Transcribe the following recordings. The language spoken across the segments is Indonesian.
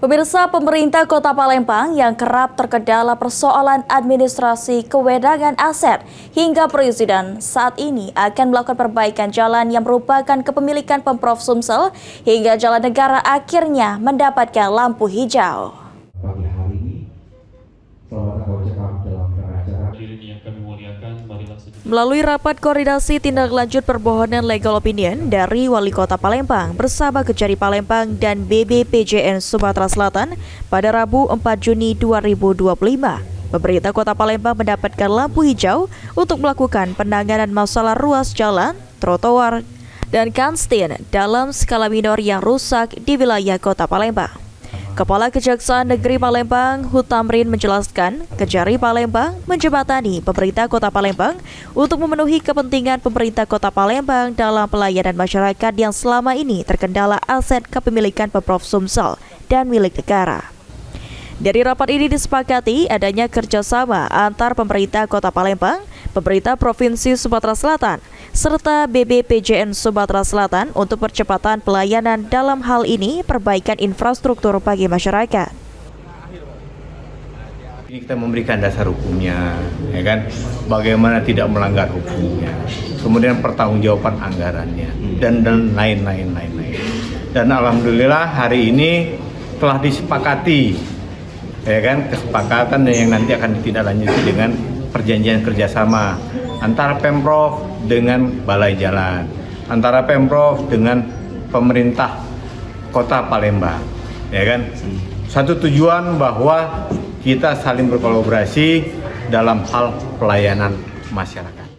Pemirsa, pemerintah Kota Palembang yang kerap terkendala persoalan administrasi kewenangan aset hingga perizinan saat ini akan melakukan perbaikan jalan yang merupakan kepemilikan Pemprov Sumsel hingga jalan negara akhirnya mendapatkan lampu hijau. Pagi hari ini, selamat datang dalam acara. Melalui rapat koordinasi tindak lanjut permohonan legal opinion dari Wali Kota Palembang bersama Kejari Palembang dan BBPJN Sumatera Selatan pada Rabu 4 Juni 2025, pemerintah Kota Palembang mendapatkan lampu hijau untuk melakukan penanganan masalah ruas jalan, trotoar, dan kantin dalam skala minor yang rusak di wilayah Kota Palembang. Kepala Kejaksaan Negeri Palembang, Hutamrin menjelaskan, Kejari Palembang menjembatani pemerintah Kota Palembang untuk memenuhi kepentingan pemerintah Kota Palembang dalam pelayanan masyarakat yang selama ini terkendala aset kepemilikan Pemprov Sumsel dan milik negara. Dari rapat ini disepakati adanya kerjasama antar pemerintah Kota Palembang, pemerintah Provinsi Sumatera Selatan, serta BBPJN Sumatera Selatan untuk percepatan pelayanan dalam hal ini perbaikan infrastruktur bagi masyarakat. Ini kita memberikan dasar hukumnya, ya kan? Bagaimana tidak melanggar hukumnya, kemudian pertanggungjawaban anggarannya, dan lain-lain. Dan alhamdulillah hari ini telah disepakati, ya kan? Kesepakatan yang nanti akan ditindaklanjuti dengan perjanjian kerjasama antara Pemprov dengan Balai Jalan, antara Pemprov dengan pemerintah Kota Palembang, ya kan? Satu tujuan bahwa kita saling berkolaborasi dalam hal pelayanan masyarakat.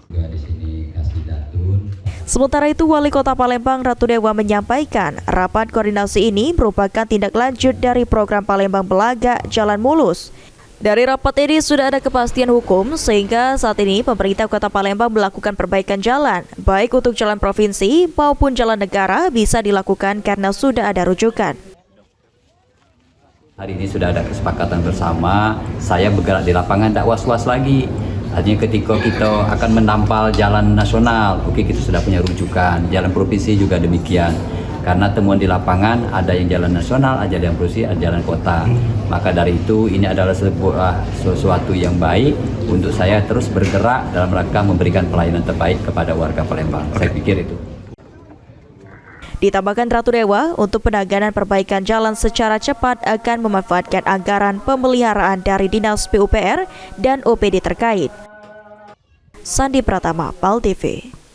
Sementara itu, Wali Kota Palembang Ratu Dewa menyampaikan rapat koordinasi ini merupakan tindak lanjut dari program Palembang Belaga Jalan Mulus. Dari rapat ini sudah ada kepastian hukum sehingga saat ini pemerintah Kota Palembang melakukan perbaikan jalan, baik untuk jalan provinsi maupun jalan negara bisa dilakukan karena sudah ada rujukan. Hari ini sudah ada kesepakatan bersama, saya bergerak di lapangan, tidak was-was lagi. Artinya ketika kita akan menampal jalan nasional, oke, kita sudah punya rujukan, jalan provinsi juga demikian. Karena temuan di lapangan ada yang jalan nasional, ada yang provinsi, ada jalan kota. Maka dari itu ini adalah sesuatu yang baik untuk saya terus bergerak dalam rangka memberikan pelayanan terbaik kepada warga Palembang. Saya pikir itu. Ditambahkan Ratu Dewa, untuk penanganan perbaikan jalan secara cepat akan memanfaatkan anggaran pemeliharaan dari Dinas PUPR dan OPD terkait. Sandi Pratama, PAL TV.